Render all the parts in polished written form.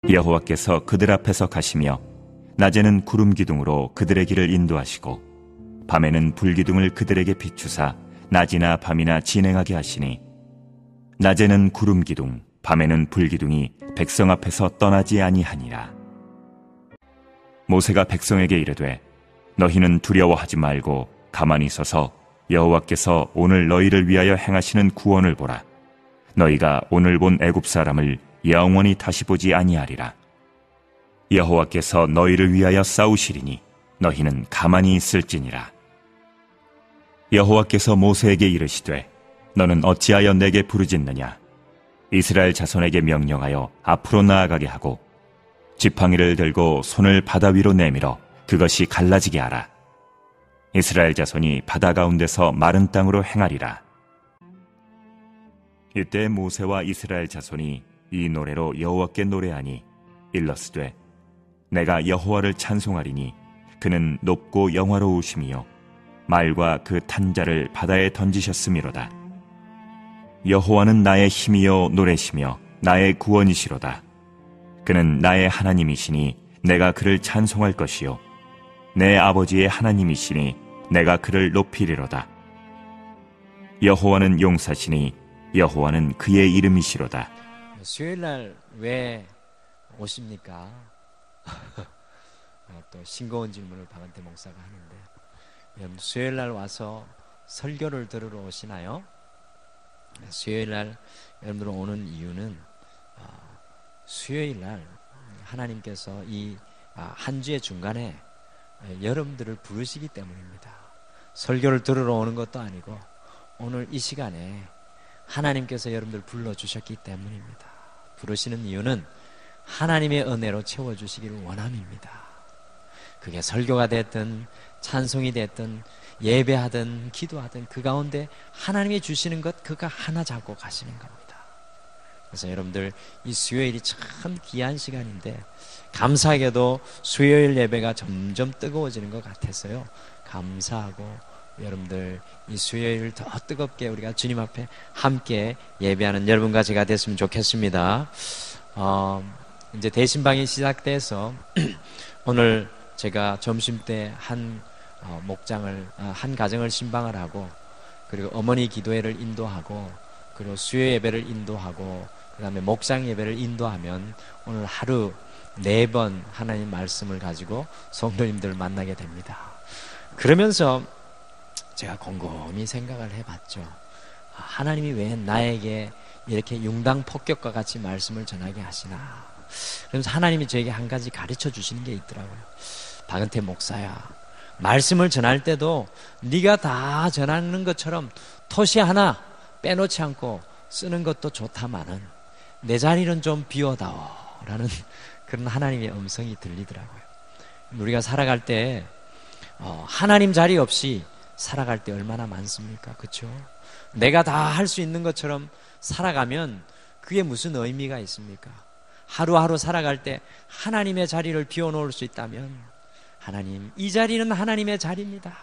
여호와께서 그들 앞에서 가시며 낮에는 구름 기둥으로 그들의 길을 인도하시고 밤에는 불기둥을 그들에게 비추사 낮이나 밤이나 진행하게 하시니 낮에는 구름 기둥 밤에는 불기둥이 백성 앞에서 떠나지 아니하니라. 모세가 백성에게 이르되 너희는 두려워하지 말고 가만히 서서 여호와께서 오늘 너희를 위하여 행하시는 구원을 보라. 너희가 오늘 본 애굽 사람을 영원히 다시 보지 아니하리라. 여호와께서 너희를 위하여 싸우시리니 너희는 가만히 있을지니라. 여호와께서 모세에게 이르시되 너는 어찌하여 내게 부르짖느냐. 이스라엘 자손에게 명령하여 앞으로 나아가게 하고 지팡이를 들고 손을 바다 위로 내밀어 그것이 갈라지게 하라. 이스라엘 자손이 바다 가운데서 마른 땅으로 행하리라. 이때 모세와 이스라엘 자손이 이 노래로 여호와께 노래하니 일러스되 내가 여호와를 찬송하리니 그는 높고 영화로우심이요 말과 그 탄 자를 바다에 던지셨음이로다. 여호와는 나의 힘이요 노래시며 나의 구원이시로다. 그는 나의 하나님이시니 내가 그를 찬송할 것이요 내 아버지의 하나님이시니 내가 그를 높이리로다. 여호와는 용사시니 여호와는 그의 이름이시로다. 수요일날 왜 오십니까? 또 싱거운 질문을 박은태 목사가 하는데, 여러분 수요일날 와서 설교를 들으러 오시나요? 수요일날 여러분들 오는 이유는 수요일날 하나님께서 이 한 주의 중간에 여러분들을 부르시기 때문입니다. 설교를 들으러 오는 것도 아니고 오늘 이 시간에 하나님께서 여러분들 불러주셨기 때문입니다. 부르시는 이유는 하나님의 은혜로 채워주시기를 원함입니다. 그게 설교가 됐든 찬송이 됐든 예배하든 기도하든 그 가운데 하나님이 주시는 것 그가 하나 잡고 가시는 겁니다. 그래서 여러분들 이 수요일이 참 귀한 시간인데 감사하게도 수요일 예배가 점점 뜨거워지는 것 같아서요, 감사하고 여러분들 이 수요일 더 뜨겁게 우리가 주님 앞에 함께 예배하는 여러분과 제가 됐으면 좋겠습니다. 이제 대신방이 시작돼서 오늘 제가 점심때 한 가정을 신방을 하고, 그리고 어머니 기도회를 인도하고, 그리고 수요 예배를 인도하고, 그 다음에 목장 예배를 인도하면 오늘 하루 4번 하나님 말씀을 가지고 성도님들을 만나게 됩니다. 그러면서 제가 곰곰이 생각을 해봤죠. 하나님이 왜 나에게 이렇게 융당 폭격과 같이 말씀을 전하게 하시나. 그러면서 하나님이 저에게 한 가지 가르쳐 주시는 게 있더라고요. 박은태 목사야, 말씀을 전할 때도 네가 다 전하는 것처럼 토시 하나 빼놓지 않고 쓰는 것도 좋다마는 내 자리는 좀 비워다오 라는 그런 하나님의 음성이 들리더라고요. 우리가 살아갈 때 하나님 자리 없이 살아갈 때 얼마나 많습니까? 그렇죠? 내가 다 할 수 있는 것처럼 살아가면 그게 무슨 의미가 있습니까? 하루하루 살아갈 때 하나님의 자리를 비워놓을 수 있다면, 하나님, 이 자리는 하나님의 자리입니다,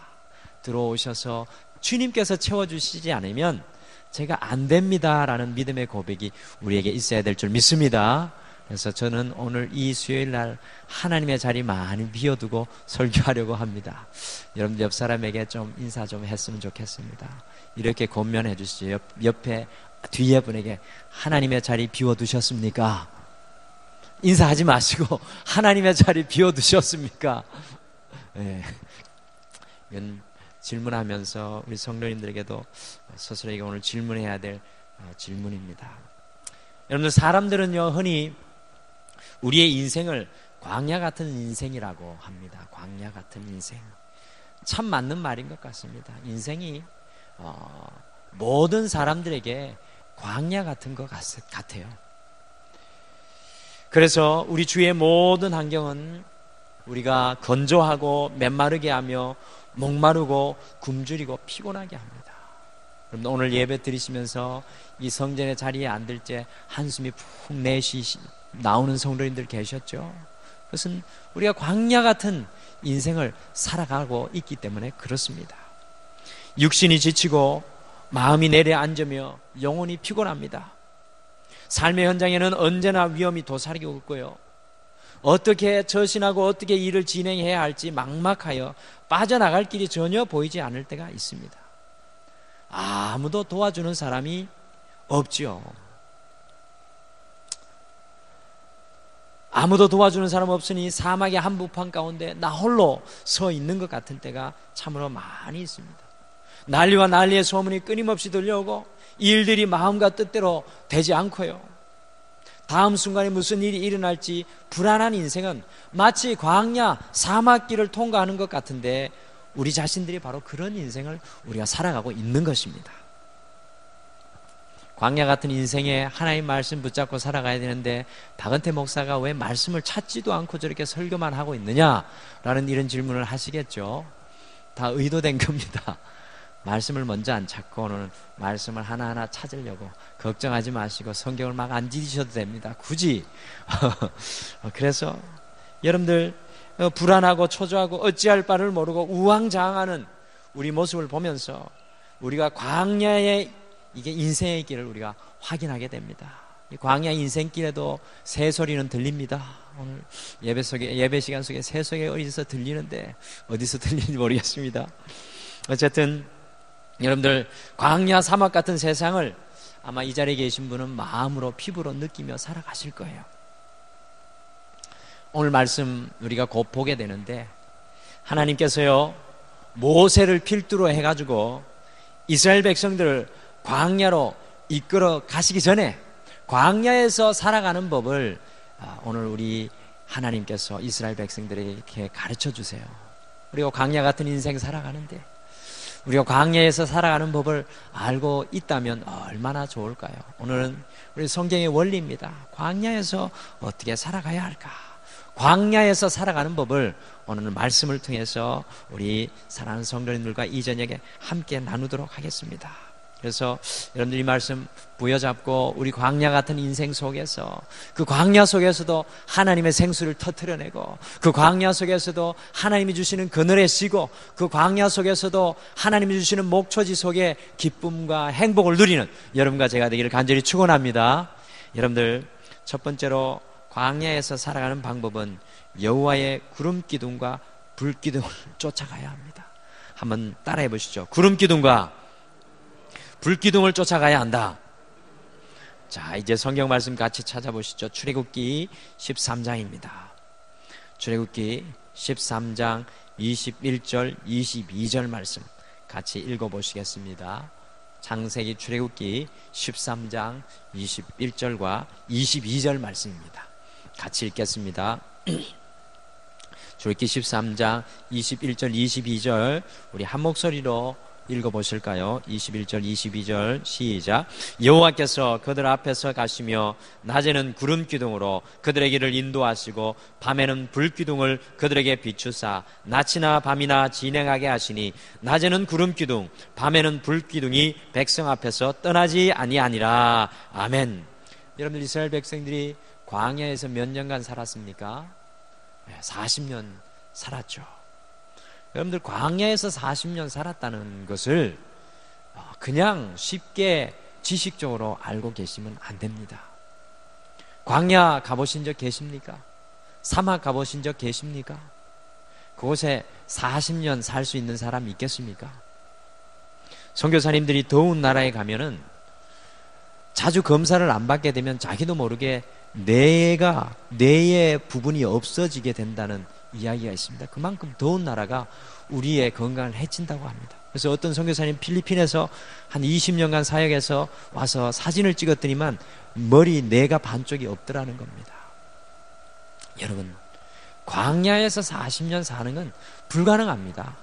들어오셔서 주님께서 채워주시지 않으면 제가 안 됩니다 라는 믿음의 고백이 우리에게 있어야 될 줄 믿습니다. 그래서 저는 오늘 이 수요일날 하나님의 자리 많이 비워두고 설교하려고 합니다. 여러분들 옆 사람에게 좀 인사 좀 했으면 좋겠습니다. 이렇게 권면해 주시죠. 옆에 뒤에 분에게 하나님의 자리 비워두셨습니까? 인사하지 마시고 하나님의 자리 비워두셨습니까? 네. 이건 질문하면서 우리 성도님들에게도 스스로에게 오늘 질문해야 될 질문입니다. 여러분들, 사람들은요 흔히 우리의 인생을 광야 같은 인생이라고 합니다. 광야 같은 인생. 참 맞는 말인 것 같습니다. 인생이 모든 사람들에게 광야 같은 것 같아요. 그래서 우리 주위의 모든 환경은 우리가 건조하고 메마르게 하며 목마르고 굶주리고 피곤하게 합니다. 여러분, 오늘 예배 드리시면서 이 성전의 자리에 앉을 때 한숨이 푹 나오는 성도님들 계셨죠? 그것은 우리가 광야 같은 인생을 살아가고 있기 때문에 그렇습니다. 육신이 지치고 마음이 내려앉으며 영혼이 피곤합니다. 삶의 현장에는 언제나 위험이 도사리고 있고요, 어떻게 처신하고 어떻게 일을 진행해야 할지 막막하여 빠져나갈 길이 전혀 보이지 않을 때가 있습니다. 아무도 도와주는 사람이 없지요. 아무도 도와주는 사람 없으니 사막의 한복판 가운데 나 홀로 서 있는 것 같은 때가 참으로 많이 있습니다. 난리와 난리의 소문이 끊임없이 들려오고 일들이 마음과 뜻대로 되지 않고요. 다음 순간에 무슨 일이 일어날지 불안한 인생은 마치 광야 사막길을 통과하는 것 같은데 우리 자신들이 바로 그런 인생을 우리가 살아가고 있는 것입니다. 광야 같은 인생에 하나님 말씀 붙잡고 살아가야 되는데 박은태 목사가 왜 말씀을 찾지도 않고 저렇게 설교만 하고 있느냐라는 이런 질문을 하시겠죠. 다 의도된 겁니다. 말씀을 먼저 안 찾고 오늘 말씀을 하나하나 찾으려고 걱정하지 마시고 성경을 막 안 뒤지셔도 됩니다. 굳이. 그래서 여러분들 불안하고 초조하고 어찌할 바를 모르고 우왕좌왕하는 우리 모습을 보면서 우리가 광야의 이게 인생의 길을 우리가 확인하게 됩니다. 이 광야 인생길에도 새소리는 들립니다. 오늘 예배 시간 속에 새소리가 어디서 들리는데 어디서 들리는지 모르겠습니다. 어쨌든 여러분들 광야 사막 같은 세상을 아마 이 자리에 계신 분은 마음으로 피부로 느끼며 살아가실 거예요. 오늘 말씀 우리가 곧 보게 되는데 하나님께서요 모세를 필두로 해가지고 이스라엘 백성들을 광야로 이끌어 가시기 전에 광야에서 살아가는 법을 오늘 우리 하나님께서 이스라엘 백성들에게 이렇게 가르쳐 주세요. 그리고 광야 같은 인생 살아가는데 우리가 광야에서 살아가는 법을 알고 있다면 얼마나 좋을까요? 오늘은 우리 성경의 원리입니다. 광야에서 어떻게 살아가야 할까? 광야에서 살아가는 법을 오늘 말씀을 통해서 우리 사랑하는 성도님들과 이 저녁에 함께 나누도록 하겠습니다. 그래서 여러분들이 말씀 부여잡고 우리 광야 같은 인생 속에서 그 광야 속에서도 하나님의 생수를 터뜨려내고 그 광야 속에서도 하나님이 주시는 그늘에 쉬고 그 광야 속에서도 하나님이 주시는 목초지 속에 기쁨과 행복을 누리는 여러분과 제가 되기를 간절히 축원합니다. 여러분들 첫 번째로 광야에서 살아가는 방법은 여호와의 구름 기둥과 불 기둥을 쫓아가야 합니다. 한번 따라해 보시죠. 구름 기둥과 불기둥을 쫓아가야 한다. 자, 이제 성경 말씀 같이 찾아보시죠. 출애굽기 13장입니다. 출애굽기 13장 21절 22절 말씀 같이 읽어보시겠습니다. 창세기 출애굽기 13장 21절과 22절 말씀입니다. 같이 읽겠습니다. 출애굽기 13장 21절 22절 우리 한 목소리로 읽어보실까요? 21절 22절 시작. 여호와께서 그들 앞에서 가시며 낮에는 구름 기둥으로 그들의 길을 인도하시고 밤에는 불 기둥을 그들에게 비추사 낮이나 밤이나 진행하게 하시니 낮에는 구름 기둥 밤에는 불 기둥이 백성 앞에서 떠나지 아니하니라. 아멘. 여러분들 이스라엘 백성들이 광야에서 몇 년간 살았습니까? 40년 살았죠. 여러분들 광야에서 40년 살았다는 것을 그냥 쉽게 지식적으로 알고 계시면 안 됩니다. 광야 가보신 적 계십니까? 사막 가보신 적 계십니까? 그곳에 40년 살 수 있는 사람 있겠습니까? 선교사님들이 더운 나라에 가면은 자주 검사를 안 받게 되면 자기도 모르게 뇌의 부분이 없어지게 된다는 이야기가 있습니다. 그만큼 더운 나라가 우리의 건강을 해친다고 합니다. 그래서 어떤 선교사님 필리핀에서 한 20년간 사역해서 와서 사진을 찍었더니만 머리 뇌가 반쪽이 없더라는 겁니다. 여러분, 광야에서 40년 사는 건 불가능합니다.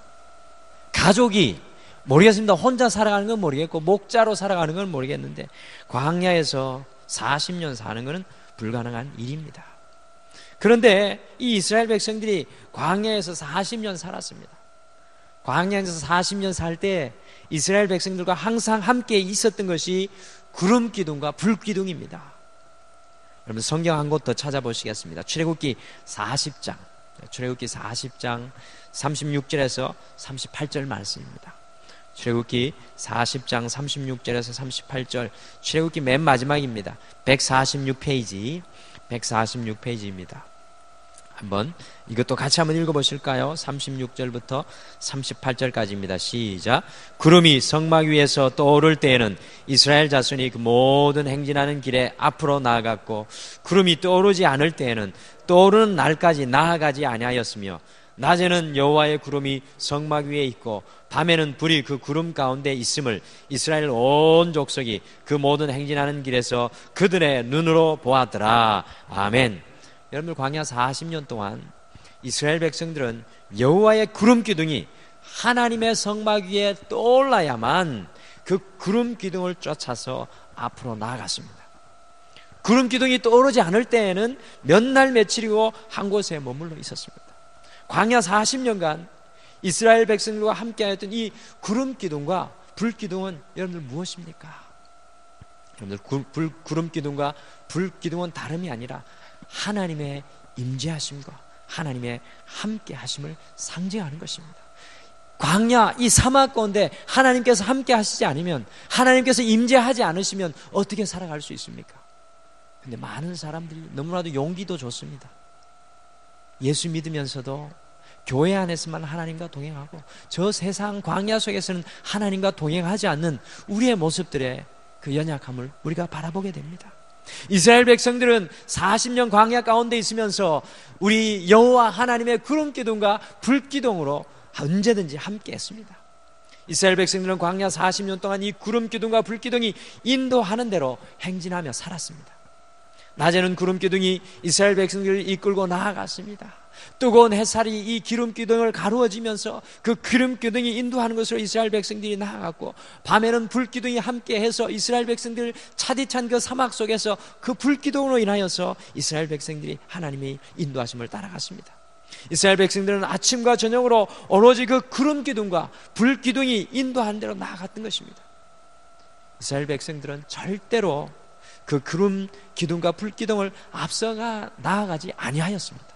가족이 모르겠습니다. 혼자 살아가는 건 모르겠고 목자로 살아가는 건 모르겠는데 광야에서 40년 사는 것은 불가능한 일입니다. 그런데 이 이스라엘 백성들이 광야에서 40년 살았습니다. 광야에서 40년 살 때 이스라엘 백성들과 항상 함께 있었던 것이 구름 기둥과 불 기둥입니다. 여러분 성경 한 곳 더 찾아보시겠습니다. 출애굽기 40장 36절에서 38절 말씀입니다. 출애굽기 40장 36절에서 38절 출애굽기 맨 마지막입니다. 146페이지입니다. 한번 이것도 같이 한번 읽어보실까요? 36절부터 38절까지입니다. 시작. 구름이 성막 위에서 떠오를 때에는 이스라엘 자손이 그 모든 행진하는 길에 앞으로 나아갔고, 구름이 떠오르지 않을 때에는 떠오르는 날까지 나아가지 아니하였으며, 낮에는 여호와의 구름이 성막 위에 있고 밤에는 불이 그 구름 가운데 있음을 이스라엘 온 족속이 그 모든 행진하는 길에서 그들의 눈으로 보았더라. 아멘. 여러분들, 광야 40년 동안 이스라엘 백성들은 여호와의 구름 기둥이 하나님의 성막 위에 떠올라야만 그 구름 기둥을 쫓아서 앞으로 나아갔습니다. 구름 기둥이 떠오르지 않을 때에는 몇 날 며칠이고 한 곳에 머물러 있었습니다. 광야 40년간 이스라엘 백성들과 함께하였던 이 구름 기둥과 불 기둥은 여러분들 무엇입니까? 여러분들, 구름 기둥과 불 기둥은 다름이 아니라 하나님의 임재하심과 하나님의 함께하심을 상징하는 것입니다. 광야, 이 사막 가운데 하나님께서 함께 하시지 않으면, 하나님께서 임재하지 않으시면 어떻게 살아갈 수 있습니까? 근데 많은 사람들이 너무나도 용기도 좋습니다. 예수 믿으면서도 교회 안에서만 하나님과 동행하고 저 세상 광야 속에서는 하나님과 동행하지 않는 우리의 모습들의 그 연약함을 우리가 바라보게 됩니다. 이스라엘 백성들은 40년 광야 가운데 있으면서 우리 여호와 하나님의 구름 기둥과 불 기둥으로 언제든지 함께 했습니다. 이스라엘 백성들은 광야 40년 동안 이 구름 기둥과 불 기둥이 인도하는 대로 행진하며 살았습니다. 낮에는 구름 기둥이 이스라엘 백성들을 이끌고 나아갔습니다. 뜨거운 햇살이 이 기름 기둥을 가루어지면서 그 기름 기둥이 인도하는 것으로 이스라엘 백성들이 나아갔고, 밤에는 불 기둥이 함께해서 이스라엘 백성들 차디찬 그 사막 속에서 그 불 기둥으로 인하여서 이스라엘 백성들이 하나님의 인도하심을 따라갔습니다. 이스라엘 백성들은 아침과 저녁으로 오로지 그 구름 기둥과 불 기둥이 인도하는 대로 나아갔던 것입니다. 이스라엘 백성들은 절대로 그 구름 기둥과 불 기둥을 앞서가 나아가지 아니하였습니다.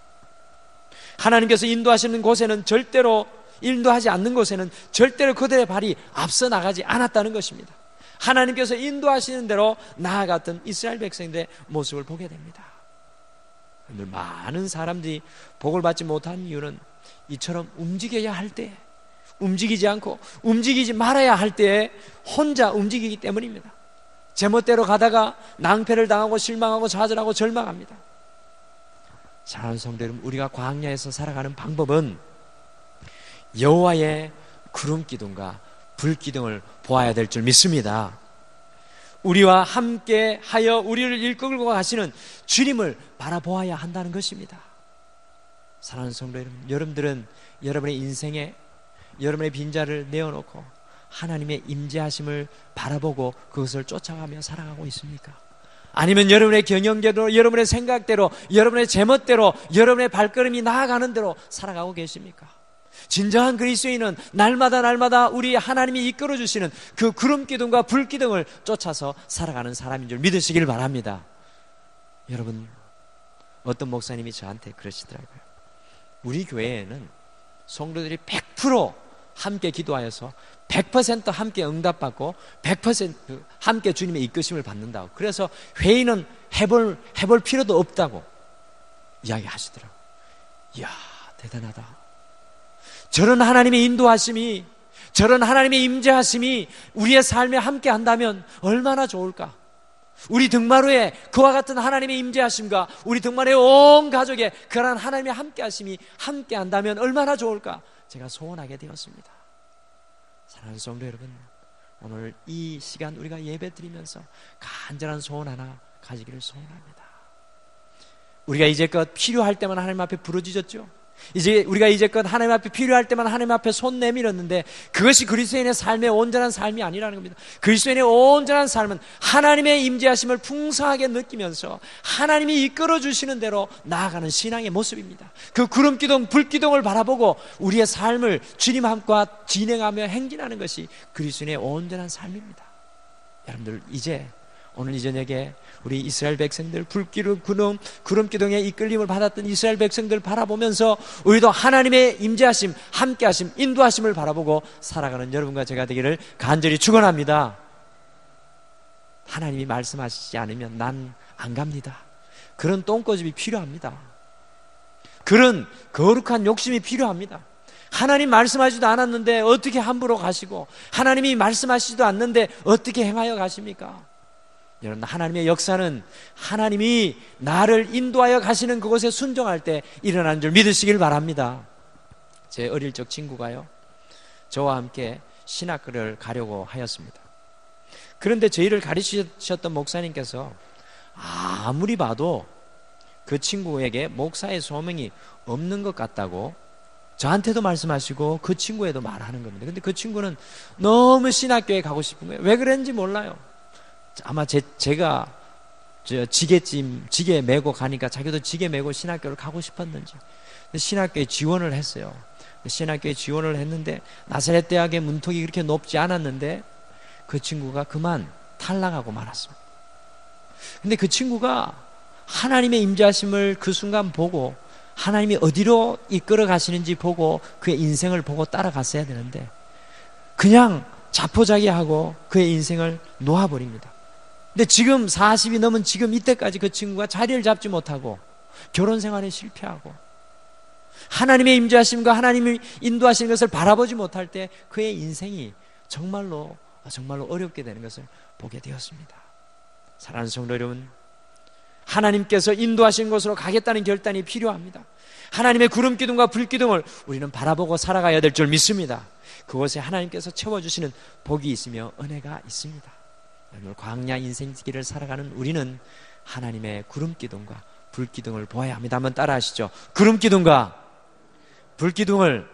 하나님께서 인도하시는 곳에는 절대로, 인도하지 않는 곳에는 절대로 그들의 발이 앞서 나가지 않았다는 것입니다. 하나님께서 인도하시는 대로 나아갔던 이스라엘 백성들의 모습을 보게 됩니다. 많은 사람들이 복을 받지 못한 이유는 이처럼 움직여야 할 때 움직이지 않고 움직이지 말아야 할 때에 혼자 움직이기 때문입니다. 제멋대로 가다가 낭패를 당하고 실망하고 좌절하고 절망합니다. 사랑하는 성도 여러분, 우리가 광야에서 살아가는 방법은 여호와의 구름 기둥과 불 기둥을 보아야 될 줄 믿습니다. 우리와 함께 하여 우리를 이끌고 가시는 주님을 바라보아야 한다는 것입니다. 사랑하는 성도 여러분, 여러분들은 여러분의 인생에 여러분의 빈자를 내어놓고 하나님의 임재하심을 바라보고 그것을 쫓아가며 살아가고 있습니까? 아니면 여러분의 경영대로, 여러분의 생각대로, 여러분의 제멋대로, 여러분의 발걸음이 나아가는 대로 살아가고 계십니까? 진정한 그리스도인은 날마다 우리 하나님이 이끌어주시는 그 구름 기둥과 불 기둥을 쫓아서 살아가는 사람인 줄 믿으시길 바랍니다. 여러분, 어떤 목사님이 저한테 그러시더라고요. 우리 교회에는 성도들이 100% 함께 기도하여서 100% 함께 응답받고 100% 함께 주님의 이끄심을 받는다고, 그래서 회의는 해볼 필요도 없다고 이야기하시더라고요. 이야, 대단하다. 저런 하나님의 인도하심이, 저런 하나님의 임재하심이 우리의 삶에 함께 한다면 얼마나 좋을까. 우리 등마루에 그와 같은 하나님의 임재하심과 우리 등마루의 온 가족에 그러한 하나님의 함께하심이 함께 한다면 얼마나 좋을까 제가 소원하게 되었습니다. 사랑하는 성도 여러분, 오늘 이 시간 우리가 예배 드리면서 간절한 소원 하나 가지기를 소원합니다. 우리가 이제껏 필요할 때만 하나님 앞에 부르짖었죠. 우리가 이제껏 하나님 앞에 필요할 때만 하나님 앞에 손 내밀었는데 그것이 그리스도인의 삶의 온전한 삶이 아니라는 겁니다. 그리스도인의 온전한 삶은 하나님의 임재하심을 풍성하게 느끼면서 하나님이 이끌어 주시는 대로 나아가는 신앙의 모습입니다. 그 구름 기둥, 불 기둥을 바라보고 우리의 삶을 주님 함과 진행하며 행진하는 것이 그리스도인의 온전한 삶입니다. 여러분들, 오늘 이 저녁에 우리 이스라엘 백성들, 구름 기둥에 이끌림을 받았던 이스라엘 백성들 바라보면서 우리도 하나님의 임재하심, 함께하심, 인도하심을 바라보고 살아가는 여러분과 제가 되기를 간절히 축원합니다. 하나님이 말씀하시지 않으면 난 안 갑니다. 그런 똥꼬집이 필요합니다. 그런 거룩한 욕심이 필요합니다. 하나님 말씀하지도 않았는데 어떻게 함부로 가시고, 하나님이 말씀하시지도 않는데 어떻게 행하여 가십니까? 여러분, 하나님의 역사는 하나님이 나를 인도하여 가시는 그곳에 순종할 때 일어나는 줄 믿으시길 바랍니다. 제 어릴 적 친구가요, 저와 함께 신학교를 가려고 하였습니다. 그런데 저희를 가르치셨던 목사님께서 아무리 봐도 그 친구에게 목사의 소명이 없는 것 같다고 저한테도 말씀하시고 그 친구에도 말하는 겁니다. 근데 그 친구는 너무 신학교에 가고 싶은 거예요. 왜 그랬는지 몰라요. 아마 제가 지게 메고 가니까 자기도 지게 메고 신학교를 가고 싶었는지 신학교에 지원을 했어요. 신학교에 지원을 했는데 나사렛 대학의 문턱이 그렇게 높지 않았는데 그 친구가 그만 탈락하고 말았습니다. 근데 그 친구가 하나님의 임재하심을 그 순간 보고 하나님이 어디로 이끌어 가시는지 보고 그의 인생을 보고 따라갔어야 되는데 그냥 자포자기하고 그의 인생을 놓아버립니다. 근데 지금 40이 넘은 지금 이때까지 그 친구가 자리를 잡지 못하고 결혼 생활에 실패하고 하나님의 임재하심과 하나님이 인도하시는 것을 바라보지 못할 때 그의 인생이 정말로 어렵게 되는 것을 보게 되었습니다. 사랑하는 성도 여러분, 하나님께서 인도하신 곳으로 가겠다는 결단이 필요합니다. 하나님의 구름기둥과 불기둥을 우리는 바라보고 살아가야 될 줄 믿습니다. 그곳에 하나님께서 채워주시는 복이 있으며 은혜가 있습니다. 오늘 광야 인생길을 살아가는 우리는 하나님의 구름기둥과 불기둥을 보아야 합니다. 한번 따라 하시죠. 구름기둥과 불기둥을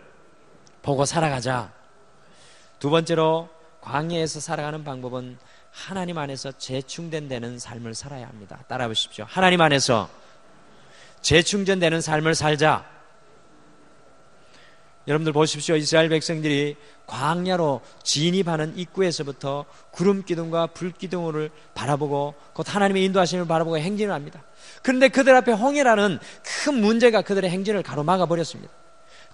보고 살아가자. 두 번째로 광야에서 살아가는 방법은 하나님 안에서 재충전되는 삶을 살아야 합니다. 따라 보십시오. 하나님 안에서 재충전되는 삶을 살자. 여러분들 보십시오. 이스라엘 백성들이 광야로 진입하는 입구에서부터 구름기둥과 불기둥을 바라보고 곧 하나님의 인도하심을 바라보고 행진을 합니다. 그런데 그들 앞에 홍해라는 큰 문제가 그들의 행진을 가로막아 버렸습니다.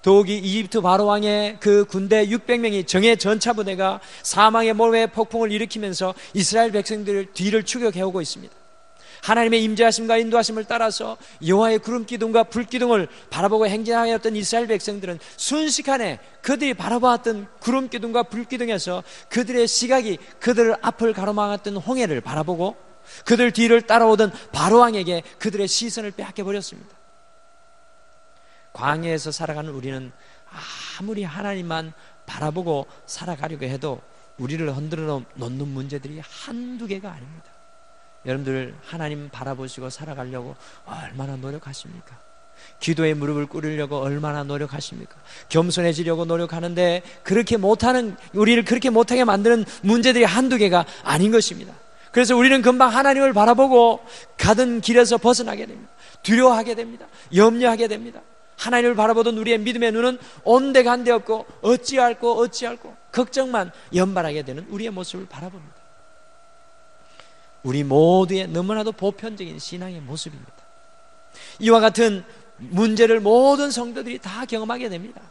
더욱이 이집트 바로왕의 그 군대 600명이 정예 전차부대가 사망의 모래 폭풍을 일으키면서 이스라엘 백성들을 뒤를 추격해오고 있습니다. 하나님의 임재하심과 인도하심을 따라서 여호와의 구름기둥과 불기둥을 바라보고 행진하였던 이스라엘 백성들은 순식간에 그들이 바라보았던 구름기둥과 불기둥에서 그들의 시각이 그들 앞을 가로막았던 홍해를 바라보고 그들 뒤를 따라오던 바로왕에게 그들의 시선을 빼앗겨버렸습니다. 광야에서 살아가는 우리는 아무리 하나님만 바라보고 살아가려고 해도 우리를 흔들어 놓는 문제들이 한두 개가 아닙니다. 여러분들 하나님 바라보시고 살아가려고 얼마나 노력하십니까? 기도에 무릎을 꿇으려고 얼마나 노력하십니까? 겸손해지려고 노력하는데 그렇게 못하는, 우리를 그렇게 못하게 만드는 문제들이 한두 개가 아닌 것입니다. 그래서 우리는 금방 하나님을 바라보고 가던 길에서 벗어나게 됩니다. 두려워하게 됩니다. 염려하게 됩니다. 하나님을 바라보던 우리의 믿음의 눈은 온데간데 없고 어찌할꼬 걱정만 연발하게 되는 우리의 모습을 바라봅니다. 우리 모두의 너무나도 보편적인 신앙의 모습입니다. 이와 같은 문제를 모든 성도들이 다 경험하게 됩니다.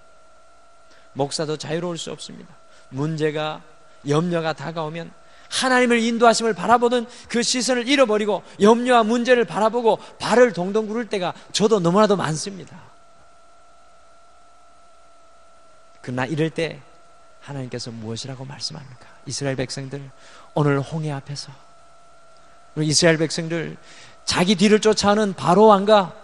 목사도 자유로울 수 없습니다. 문제가, 염려가 다가오면 하나님을 인도하심을 바라보던 그 시선을 잃어버리고 염려와 문제를 바라보고 발을 동동 구를 때가 저도 너무나도 많습니다. 그러나 이럴 때 하나님께서 무엇이라고 말씀합니까? 이스라엘 백성들, 오늘 홍해 앞에서 우리 이스라엘 백성들, 자기 뒤를 쫓아오는 바로왕과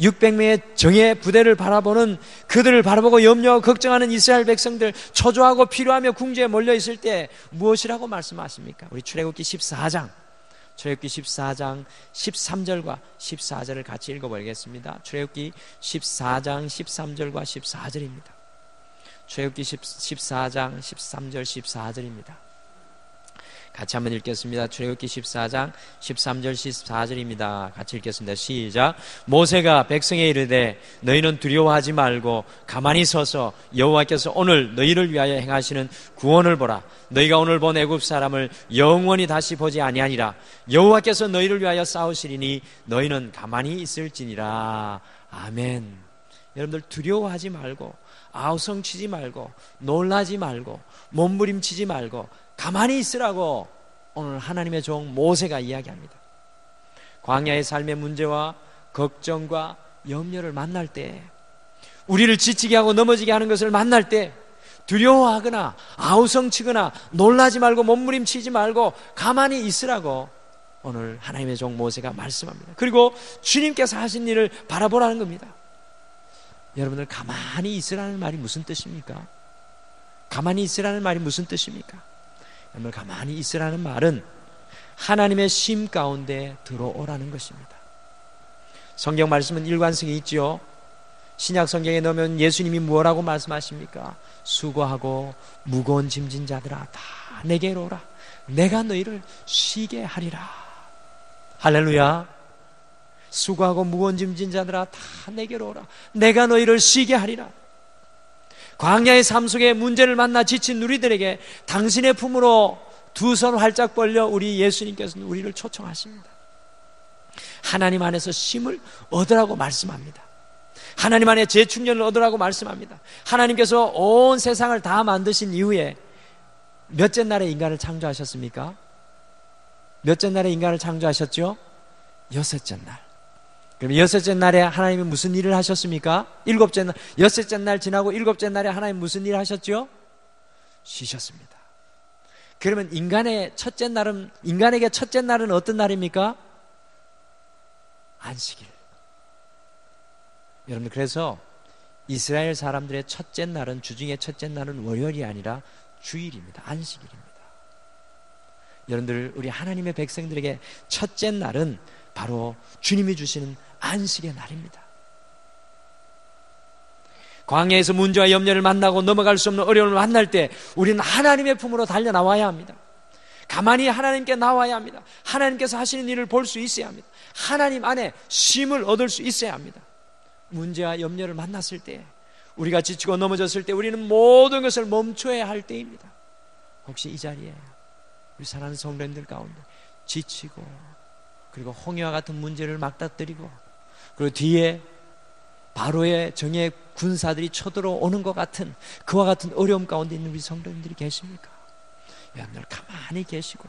600명의 정예 부대를 바라보는, 그들을 바라보고 염려하고 걱정하는 이스라엘 백성들, 초조하고 필요하며 궁지에 몰려 있을 때 무엇이라고 말씀하십니까? 우리 출애굽기 14장 13절과 14절을 같이 읽어보겠습니다. 출애굽기 14장 13절과 14절입니다. 출애굽기 14장 13절 14절입니다. 같이 한번 읽겠습니다. 출애굽기 14장 13절 14절입니다. 같이 읽겠습니다. 시작. 모세가 백성에 이르되 너희는 두려워하지 말고 가만히 서서 여호와께서 오늘 너희를 위하여 행하시는 구원을 보라. 너희가 오늘 본 애굽 사람을 영원히 다시 보지 아니하니라. 여호와께서 너희를 위하여 싸우시리니 너희는 가만히 있을지니라. 아멘. 여러분들 두려워하지 말고 아우성치지 말고 놀라지 말고 몸부림치지 말고 가만히 있으라고 오늘 하나님의 종 모세가 이야기합니다. 광야의 삶의 문제와 걱정과 염려를 만날 때, 우리를 지치게 하고 넘어지게 하는 것을 만날 때 두려워하거나 아우성치거나 놀라지 말고 몸부림치지 말고 가만히 있으라고 오늘 하나님의 종 모세가 말씀합니다. 그리고 주님께서 하신 일을 바라보라는 겁니다. 여러분들, 가만히 있으라는 말이 무슨 뜻입니까? 가만히 있으라는 말이 무슨 뜻입니까? 여러분, 가만히 있으라는 말은 하나님의 심 가운데 들어오라는 것입니다. 성경 말씀은 일관성이 있죠. 신약 성경에 넣으면 예수님이 뭐라고 말씀하십니까? 수고하고 무거운 짐진 자들아 다 내게로 오라. 내가 너희를 쉬게 하리라. 할렐루야. 수고하고 무거운 짐진 자들아 다 내게로 오라. 내가 너희를 쉬게 하리라. 광야의 삶 속에 문제를 만나 지친 우리들에게 당신의 품으로 두 손 활짝 벌려 우리 예수님께서는 우리를 초청하십니다. 하나님 안에서 쉼을 얻으라고 말씀합니다. 하나님 안에 재충전을 얻으라고 말씀합니다. 하나님께서 온 세상을 다 만드신 이후에 몇째 날에 인간을 창조하셨습니까? 몇째 날에 인간을 창조하셨죠? 여섯째 날. 그럼 여섯째 날에 하나님이 무슨 일을 하셨습니까? 일곱째 날, 여섯째 날 지나고 일곱째 날에 하나님 무슨 일을 하셨죠? 쉬셨습니다. 그러면 인간에게 첫째 날은 어떤 날입니까? 안식일. 여러분, 그래서 이스라엘 사람들의 첫째 날은, 주중의 첫째 날은 월요일이 아니라 주일입니다. 안식일입니다. 여러분들, 우리 하나님의 백성들에게 첫째 날은 바로 주님이 주시는 안식의 날입니다. 광야에서 문제와 염려를 만나고 넘어갈 수 없는 어려움을 만날 때 우리는 하나님의 품으로 달려나와야 합니다. 가만히 하나님께 나와야 합니다. 하나님께서 하시는 일을 볼 수 있어야 합니다. 하나님 안에 쉼을 얻을 수 있어야 합니다. 문제와 염려를 만났을 때, 우리가 지치고 넘어졌을 때 우리는 모든 것을 멈춰야 할 때입니다. 혹시 이 자리에 우리 사랑하는 성도님들 가운데 지치고, 그리고 홍해와 같은 문제를 막다뜨리고, 그리고 뒤에 바로의 정예 군사들이 쳐들어오는 것 같은 그와 같은 어려움 가운데 있는 우리 성도님들이 계십니까? 여러분들, 가만히 계시고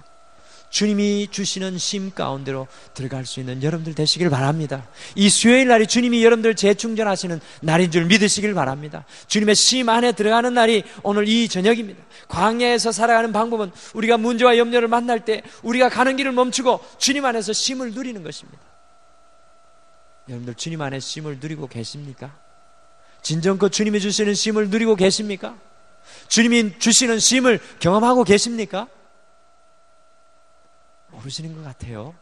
주님이 주시는 쉼 가운데로 들어갈 수 있는 여러분들 되시길 바랍니다. 이 수요일 날이 주님이 여러분들 재충전하시는 날인 줄 믿으시길 바랍니다. 주님의 쉼 안에 들어가는 날이 오늘 이 저녁입니다. 광야에서 살아가는 방법은 우리가 문제와 염려를 만날 때 우리가 가는 길을 멈추고 주님 안에서 쉼을 누리는 것입니다. 여러분들, 주님 안에 쉼을 누리고 계십니까? 진정껏 주님이 주시는 쉼을 누리고 계십니까? 주님이 주시는 쉼을 경험하고 계십니까? 모르시는 것 같아요.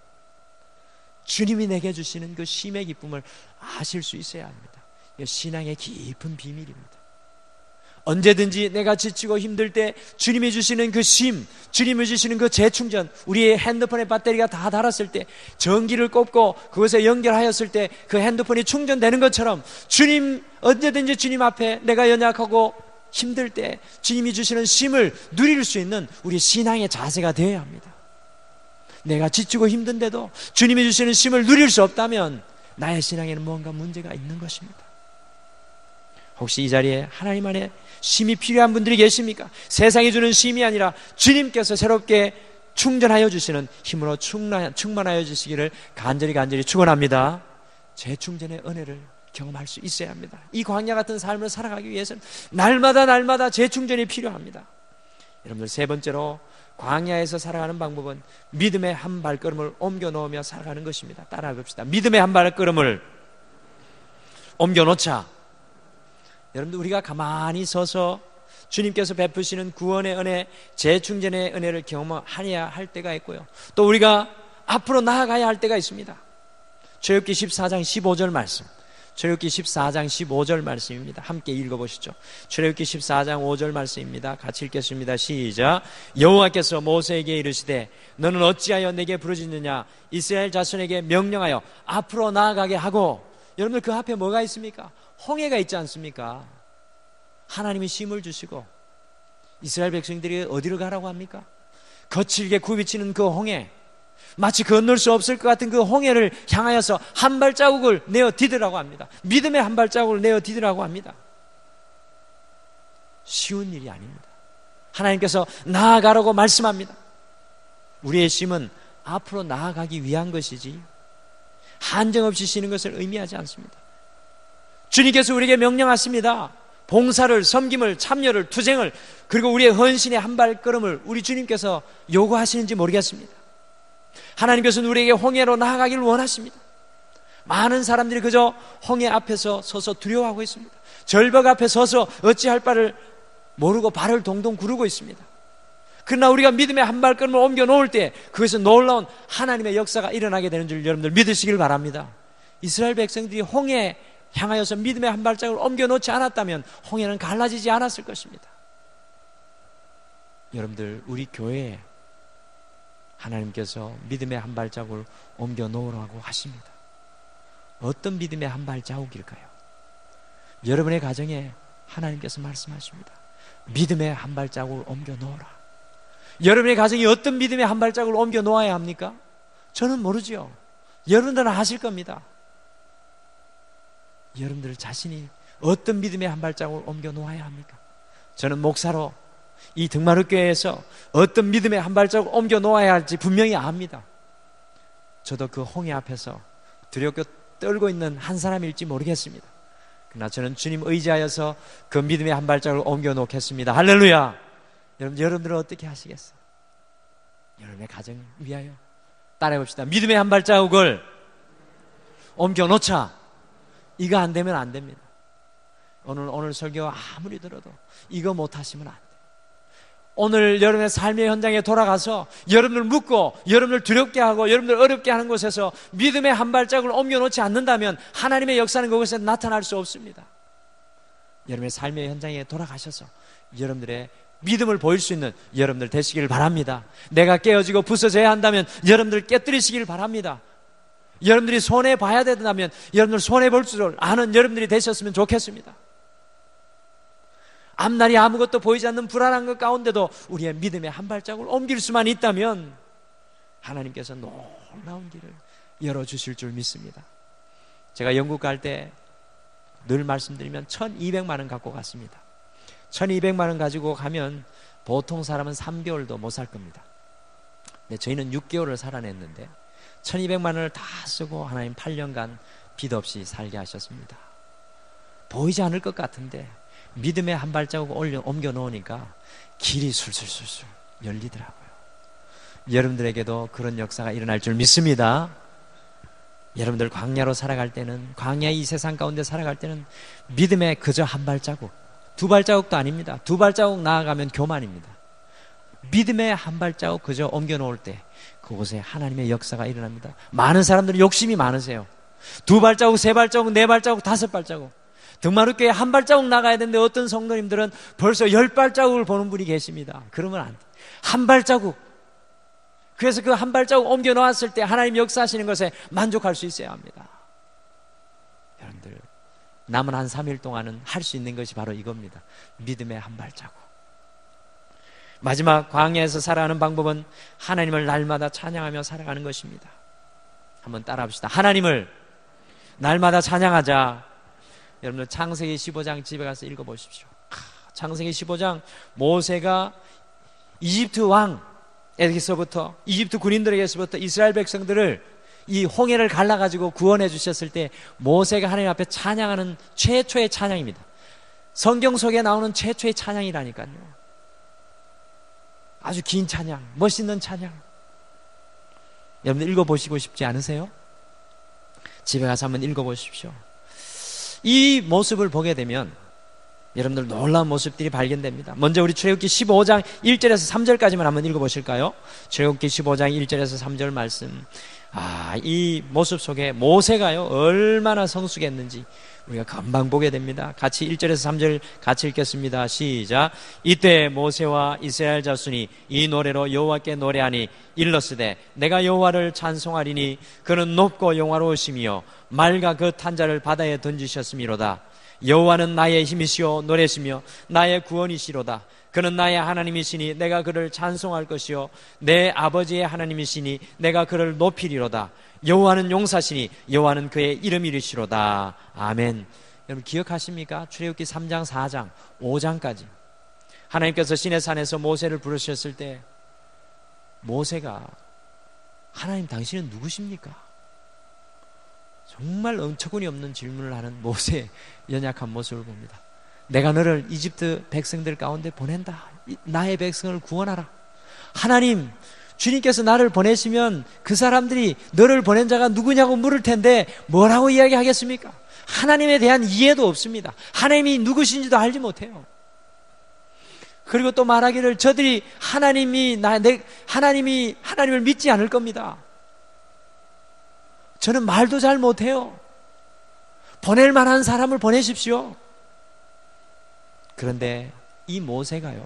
주님이 내게 주시는 그 쉼의 기쁨을 아실 수 있어야 합니다. 이게 신앙의 깊은 비밀입니다. 언제든지 내가 지치고 힘들 때 주님이 주시는 그 쉼, 주님이 주시는 그 재충전, 우리의 핸드폰의 배터리가 다 닳았을 때 전기를 꼽고 그것에 연결하였을 때 그 핸드폰이 충전되는 것처럼 주님, 언제든지 주님 앞에 내가 연약하고 힘들 때 주님이 주시는 쉼을 누릴 수 있는 우리 신앙의 자세가 되어야 합니다. 내가 지치고 힘든데도 주님이 주시는 쉼을 누릴 수 없다면 나의 신앙에는 뭔가 문제가 있는 것입니다. 혹시 이 자리에 하나님 안에 쉼이 필요한 분들이 계십니까? 세상이 주는 쉼이 아니라 주님께서 새롭게 충전하여 주시는 힘으로 충만하여 주시기를 간절히 축원합니다. 재충전의 은혜를 경험할 수 있어야 합니다. 이 광야 같은 삶을 살아가기 위해서는 날마다 재충전이 필요합니다. 여러분들, 세 번째로 광야에서 살아가는 방법은 믿음의 한 발걸음을 옮겨 놓으며 살아가는 것입니다. 따라해 봅시다. 믿음의 한 발걸음을 옮겨 놓자. 여러분들, 우리가 가만히 서서 주님께서 베푸시는 구원의 은혜, 재충전의 은혜를 경험하여야 할 때가 있고요, 또 우리가 앞으로 나아가야 할 때가 있습니다. 출애굽기 14장 15절 말씀, 출애굽기 14장 15절 말씀입니다. 함께 읽어보시죠. 출애굽기 14장 5절 말씀입니다. 같이 읽겠습니다. 시작. 여호와께서 모세에게 이르시되 너는 어찌하여 내게 부르짖느냐? 이스라엘 자손에게 명령하여 앞으로 나아가게 하고. 여러분들, 그 앞에 뭐가 있습니까? 홍해가 있지 않습니까? 하나님이 쉼을 주시고 이스라엘 백성들이 어디로 가라고 합니까? 거칠게 굽이치는 그 홍해, 마치 건널 수 없을 것 같은 그 홍해를 향하여서 한 발자국을 내어 디디라고 합니다. 믿음의 한 발자국을 내어 디디라고 합니다. 쉬운 일이 아닙니다. 하나님께서 나아가라고 말씀합니다. 우리의 쉼은 앞으로 나아가기 위한 것이지 한정없이 쉬는 것을 의미하지 않습니다. 주님께서 우리에게 명령하십니다. 봉사를, 섬김을, 참여를, 투쟁을, 그리고 우리의 헌신의 한 발걸음을 우리 주님께서 요구하시는지 모르겠습니다. 하나님께서는 우리에게 홍해로 나아가기를 원하십니다. 많은 사람들이 그저 홍해 앞에서 서서 두려워하고 있습니다. 절벽 앞에 서서 어찌할 바를 모르고 발을 동동 구르고 있습니다. 그러나 우리가 믿음의 한 발걸음을 옮겨 놓을 때 그것은 놀라운 하나님의 역사가 일어나게 되는 줄 여러분들 믿으시길 바랍니다. 이스라엘 백성들이 홍해 향하여서 믿음의 한 발자국을 옮겨 놓지 않았다면 홍해는 갈라지지 않았을 것입니다. 여러분들, 우리 교회에 하나님께서 믿음의 한 발자국을 옮겨 놓으라고 하십니다. 어떤 믿음의 한 발자국일까요? 여러분의 가정에 하나님께서 말씀하십니다. 믿음의 한 발자국을 옮겨 놓으라. 여러분의 가정이 어떤 믿음의 한 발자국을 옮겨 놓아야 합니까? 저는 모르죠. 여러분들은 아실 겁니다. 여러분들 자신이 어떤 믿음의 한 발자국을 옮겨 놓아야 합니까? 저는 목사로 이 등마룻교회에서 어떤 믿음의 한 발자국을 옮겨 놓아야 할지 분명히 압니다. 저도 그 홍해 앞에서 두렵게 떨고 있는 한 사람일지 모르겠습니다. 그러나 저는 주님 의지하여서 그 믿음의 한 발자국을 옮겨 놓겠습니다. 할렐루야! 여러분들은 어떻게 하시겠어요? 여러분의 가정 위하여 따라해 봅시다. 믿음의 한 발자국을 옮겨 놓자. 이거 안 되면 안 됩니다. 오늘 설교 아무리 들어도 이거 못 하시면 안 돼요. 오늘 여러분의 삶의 현장에 돌아가서 여러분을 묻고 여러분을 두렵게 하고 여러분을 어렵게 하는 곳에서 믿음의 한 발자국을 옮겨 놓지 않는다면 하나님의 역사는 그곳에 나타날 수 없습니다. 여러분의 삶의 현장에 돌아가셔서 여러분들의 믿음을 보일 수 있는 여러분들 되시길 바랍니다. 내가 깨어지고 부서져야 한다면 여러분들 깨뜨리시길 바랍니다. 여러분들이 손해봐야 된다면 여러분들 손해볼 줄 아는 여러분들이 되셨으면 좋겠습니다. 앞날이 아무것도 보이지 않는 불안한 것 가운데도 우리의 믿음의 한 발자국을 옮길 수만 있다면 하나님께서 놀라운 길을 열어주실 줄 믿습니다. 제가 영국 갈 때 늘 말씀드리면 1200만 원 갖고 갔습니다. 1200만 원 가지고 가면 보통 사람은 3개월도 못 살 겁니다. 근데 저희는 6개월을 살아냈는데 1200만 원을 다 쓰고 하나님 8년간 빚 없이 살게 하셨습니다. 보이지 않을 것 같은데 믿음의 한 발자국 옮겨 놓으니까 길이 술술술술 열리더라고요. 여러분들에게도 그런 역사가 일어날 줄 믿습니다. 여러분들 광야로 살아갈 때는, 광야 이 세상 가운데 살아갈 때는 믿음의 그저 한 발자국, 두 발자국도 아닙니다. 두 발자국 나아가면 교만입니다. 믿음의 한 발자국 그저 옮겨 놓을 때 그곳에 하나님의 역사가 일어납니다. 많은 사람들이 욕심이 많으세요. 두 발자국, 세 발자국, 네 발자국, 다섯 발자국. 등마룻교회 한 발자국 나가야 되는데 어떤 성도님들은 벌써 10발자국을 보는 분이 계십니다. 그러면 안 돼. 한 발자국. 그래서 그 한 발자국 옮겨 놓았을 때 하나님 역사하시는 것에 만족할 수 있어야 합니다. 여러분들, 남은 한 3일 동안은 할 수 있는 것이 바로 이겁니다. 믿음의 한 발자국. 마지막 광야에서 살아가는 방법은 하나님을 날마다 찬양하며 살아가는 것입니다. 한번 따라 합시다. 하나님을 날마다 찬양하자. 여러분들 창세기 15장 집에 가서 읽어보십시오. 창세기 15장 모세가 이집트 왕에게서부터, 이집트 군인들에게서부터 이스라엘 백성들을 이 홍해를 갈라가지고 구원해 주셨을 때 모세가 하나님 앞에 찬양하는 최초의 찬양입니다. 성경 속에 나오는 최초의 찬양이라니까요. 아주 긴 찬양, 멋있는 찬양. 여러분들 읽어보시고 싶지 않으세요? 집에 가서 한번 읽어보십시오. 이 모습을 보게 되면 여러분들 놀라운 모습들이 발견됩니다. 먼저 우리 출애굽기 15장 1절에서 3절까지만 한번 읽어보실까요? 출애굽기 15장 1절에서 3절 말씀. 이 모습 속에 모세가요 얼마나 성숙했는지 우리가 금방 보게 됩니다. 같이 1절에서 3절 같이 읽겠습니다. 시작. 이때 모세와 이스라엘 자손이 이 노래로 여호와께 노래하니 일렀으되 내가 여호와를 찬송하리니 그는 높고 영화로우시며 말과 그 탄자를 바다에 던지셨음이로다. 여호와는 나의 힘이시오 노래시며 나의 구원이시로다. 그는 나의 하나님이시니 내가 그를 찬송할 것이요 내 아버지의 하나님이시니 내가 그를 높이리로다. 여호와는 용사시니 여호와는 그의 이름이시로다. 아멘. 여러분 기억하십니까? 출애굽기 3장, 4장, 5장까지 하나님께서 시내산에서 모세를 부르셨을 때 모세가 하나님 당신은 누구십니까? 정말 어처구니 없는 질문을 하는 모세의 연약한 모습을 봅니다. 내가 너를 이집트 백성들 가운데 보낸다. 나의 백성을 구원하라. 하나님, 주님께서 나를 보내시면 그 사람들이 너를 보낸 자가 누구냐고 물을 텐데 뭐라고 이야기하겠습니까? 하나님에 대한 이해도 없습니다. 하나님이 누구신지도 알지 못해요. 그리고 또 말하기를 저들이 하나님을 믿지 않을 겁니다. 저는 말도 잘 못해요. 보낼 만한 사람을 보내십시오. 그런데 이 모세가요,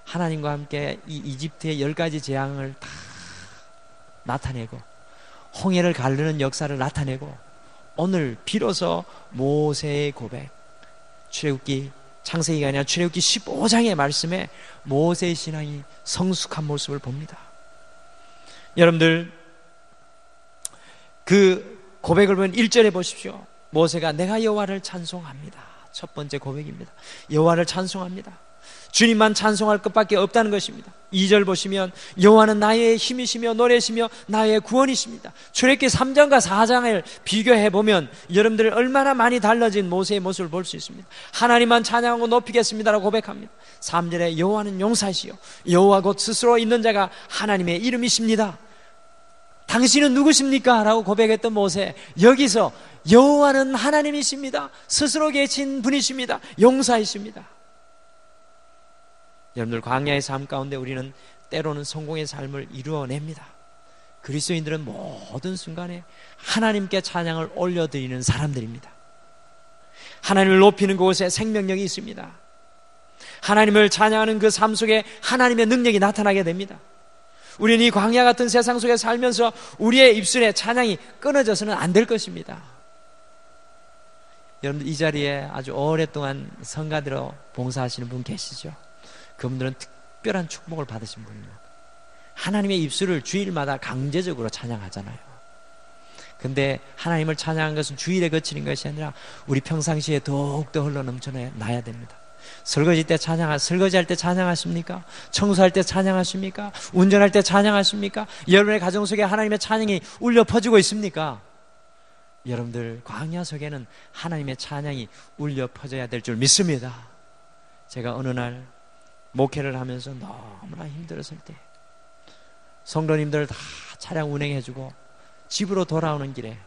하나님과 함께 이 이집트의 10가지 재앙을 다 나타내고 홍해를 가르는 역사를 나타내고 오늘 비로소 모세의 고백, 출애굽기 창세기가 아니라 출애굽기 15장의 말씀에 모세의 신앙이 성숙한 모습을 봅니다. 여러분들 그 고백을 보면 1절에 보십시오. 모세가 내가 여호와를 찬송합니다. 첫 번째 고백입니다. 여호와를 찬송합니다. 주님만 찬송할 것밖에 없다는 것입니다. 2절 보시면 여호와는 나의 힘이시며 노래시며 나의 구원이십니다. 출애굽기 3장과 4장을 비교해보면 여러분들 얼마나 많이 달라진 모세의 모습을 볼 수 있습니다. 하나님만 찬양하고 높이겠습니다라고 고백합니다. 3절에 여호와는 용사시요 여호와 곧 스스로 있는 자가 하나님의 이름이십니다. 당신은 누구십니까? 라고 고백했던 모세, 여기서 여호와는 하나님이십니다. 스스로 계신 분이십니다. 용사이십니다. 여러분들 광야의 삶 가운데 우리는 때로는 성공의 삶을 이루어냅니다. 그리스도인들은 모든 순간에 하나님께 찬양을 올려드리는 사람들입니다. 하나님을 높이는 곳에 생명력이 있습니다. 하나님을 찬양하는 그 삶 속에 하나님의 능력이 나타나게 됩니다. 우리는 이 광야 같은 세상 속에 살면서 우리의 입술에 찬양이 끊어져서는 안 될 것입니다. 여러분들 이 자리에 아주 오랫동안 성가대로 봉사하시는 분 계시죠? 그분들은 특별한 축복을 받으신 분입니다. 하나님의 입술을 주일마다 강제적으로 찬양하잖아요. 근데 하나님을 찬양한 것은 주일에 그치는 것이 아니라 우리 평상시에 더욱더 흘러넘쳐나야 됩니다. 설거지할 때 찬양하십니까? 청소할 때 찬양하십니까? 운전할 때 찬양하십니까? 여러분의 가정 속에 하나님의 찬양이 울려 퍼지고 있습니까? 여러분들 광야 속에는 하나님의 찬양이 울려 퍼져야 될 줄 믿습니다. 제가 어느 날 목회를 하면서 너무나 힘들었을 때 성도님들 다 차량 운행해주고 집으로 돌아오는 길에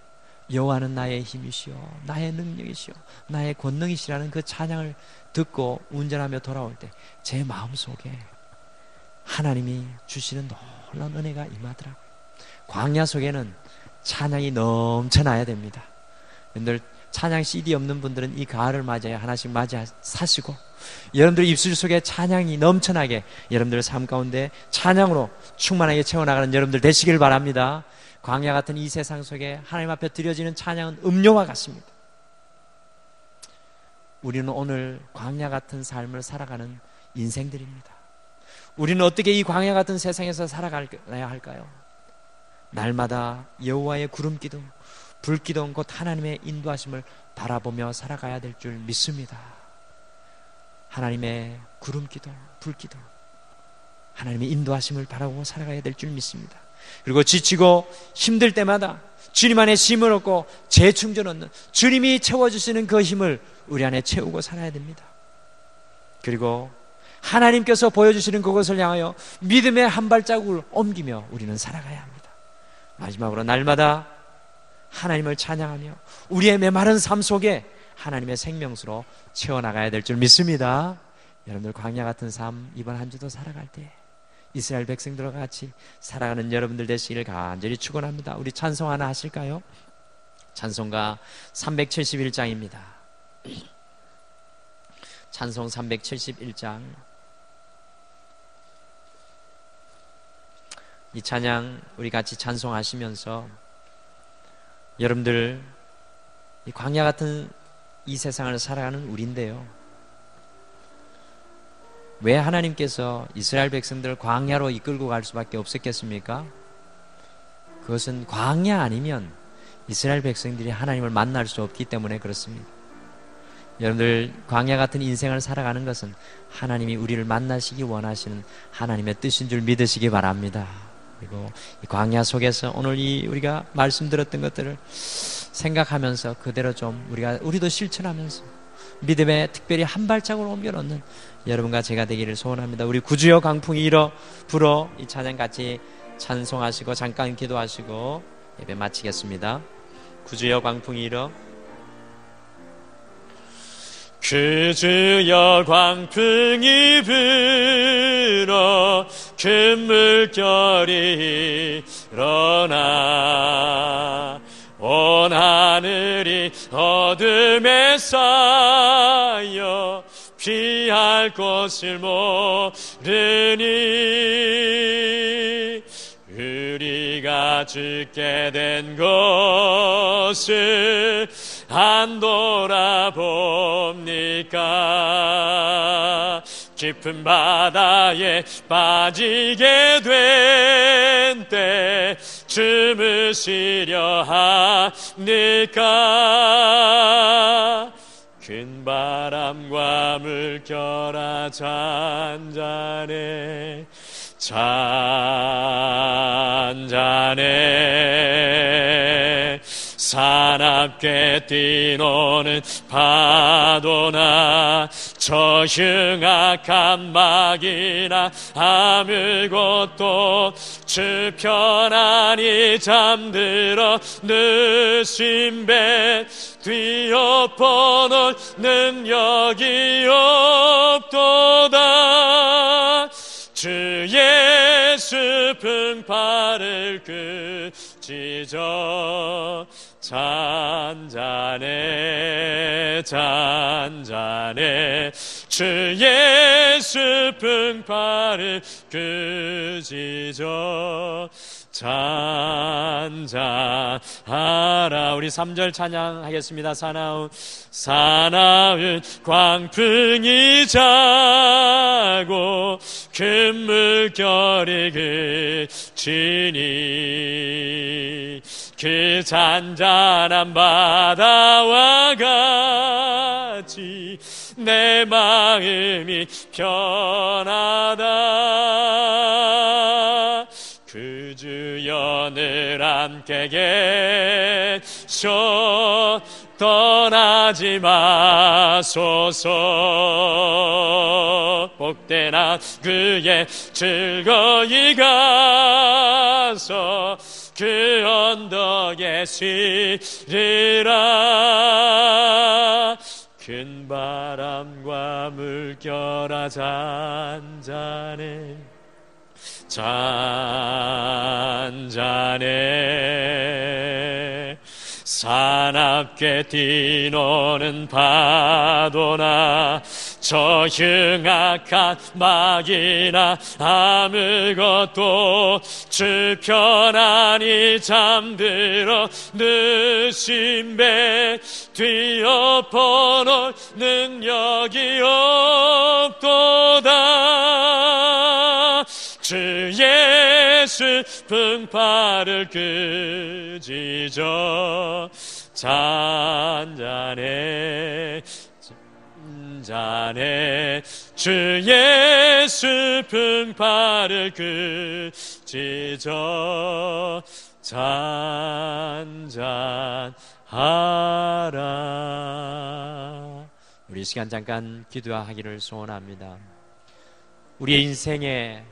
여호와는 나의 힘이시오 나의 능력이시오 나의 권능이시라는 그 찬양을 듣고 운전하며 돌아올 때 제 마음속에 하나님이 주시는 놀라운 은혜가 임하더라고요. 광야 속에는 찬양이 넘쳐나야 됩니다. 여러분들 찬양 CD 없는 분들은 이 가을을 맞이해 하나씩 사시고 여러분들 입술 속에 찬양이 넘쳐나게 여러분들 삶 가운데 찬양으로 충만하게 채워나가는 여러분들 되시길 바랍니다. 광야 같은 이 세상 속에 하나님 앞에 드려지는 찬양은 음료와 같습니다. 우리는 오늘 광야 같은 삶을 살아가는 인생들입니다. 우리는 어떻게 이 광야 같은 세상에서 살아가야 할까요? 날마다 여호와의 구름기둥, 불기둥 곧 하나님의 인도하심을 바라보며 살아가야 될 줄 믿습니다. 하나님의 구름기둥, 불기둥, 하나님의 인도하심을 바라보고 살아가야 될 줄 믿습니다. 그리고 지치고 힘들 때마다 주님 안에 힘을 얻고 재충전 얻는 주님이 채워주시는 그 힘을 우리 안에 채우고 살아야 됩니다. 그리고 하나님께서 보여주시는 그것을 향하여 믿음의 한 발자국을 옮기며 우리는 살아가야 합니다. 마지막으로 날마다 하나님을 찬양하며 우리의 메마른 삶 속에 하나님의 생명수로 채워나가야 될 줄 믿습니다. 여러분들 광야 같은 삶 이번 한 주도 살아갈 때 이스라엘 백성들과 같이 살아가는 여러분들 되시기를 간절히 축원합니다. 우리 찬송 하나 하실까요? 찬송가 371장입니다. 찬송 371장. 이 찬양 우리 같이 찬송하시면서 여러분들 이 광야 같은 이 세상을 살아가는 우리인데요, 왜 하나님께서 이스라엘 백성들을 광야로 이끌고 갈 수밖에 없었겠습니까? 그것은 광야 아니면 이스라엘 백성들이 하나님을 만날 수 없기 때문에 그렇습니다. 여러분들 광야 같은 인생을 살아가는 것은 하나님이 우리를 만나시기 원하시는 하나님의 뜻인 줄 믿으시기 바랍니다. 그리고 이 광야 속에서 오늘 우리가 말씀 들었던 것들을 생각하면서 그대로 좀 우리도 실천하면서 믿음에 특별히 한 발짝으로 옮겨 놓는 여러분과 제가 되기를 소원합니다. 우리 구주여 광풍이 일어 불어 이 찬양 같이 찬송하시고 잠깐 기도하시고 예배 마치겠습니다. 구주여 광풍이 일어. 구주여 광풍이 불어 큰 물결이 일어나 온 하늘이 어둠에 쌓여 피할 곳을 모르니 우리가 죽게 된 것을 안 돌아봅니까? 깊은 바다에 빠지게 된 때 주무시려 합니까? 큰 바람과 물결아 잔잔해 잔잔해 사납게 뛰노는 파도나 저 흉악한 막이나 아무것도 주 편안히 잠들어 누신 배 뒤엎어놓을 능력이 없도다. 주 예수 풍파를 그치죠. 잔잔해 잔잔해 주 예수 풍파를 그치죠. 잔잔하라. 우리 3절 찬양하겠습니다. 사나운 광풍이 자고 큰 물결이 그치니 그 잔잔한 바다와 같이 내 마음이 편하다. 그 주여 늘 함께 계셔 떠나지 마소서. 복되나 그의 즐거이 가서 그 언덕에 쉬리라. 큰 바람과 물결아 잔잔해 잔잔해 사납게 뛰노는 파도나 저 흉악한 막이나 아무것도 주 편안히 잠들어 누신 배 뒤엎어놓을 능력이 없도다. 주 예수 풍파를 그치죠. 잔잔해 잔잔해 주 예수 풍파를 그치죠. 잔잔하라. 우리 이 시간 잠깐 기도하기를 소원합니다. 우리의 인생에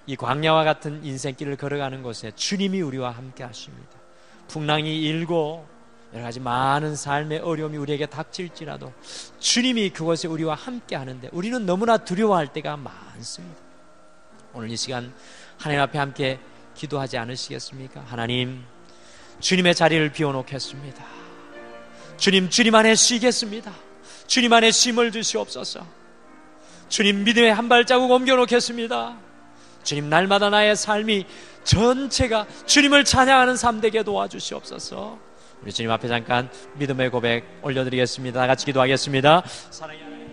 이 광야와 같은 인생길을 걸어가는 곳에 주님이 우리와 함께 하십니다. 풍랑이 일고 여러 가지 많은 삶의 어려움이 우리에게 닥칠지라도 주님이 그곳에 우리와 함께 하는데 우리는 너무나 두려워할 때가 많습니다. 오늘 이 시간 하나님 앞에 함께 기도하지 않으시겠습니까? 하나님, 주님의 자리를 비워놓겠습니다. 주님 안에 쉬겠습니다. 주님 안에 쉼을 주시옵소서. 주님 믿음의 한 발자국 옮겨놓겠습니다. 주님, 날마다 나의 삶이 전체가 주님을 찬양하는 삶 되게 도와주시옵소서. 우리 주님 앞에 잠깐 믿음의 고백 올려드리겠습니다. 다 같이 기도하겠습니다. 사랑의 하나님.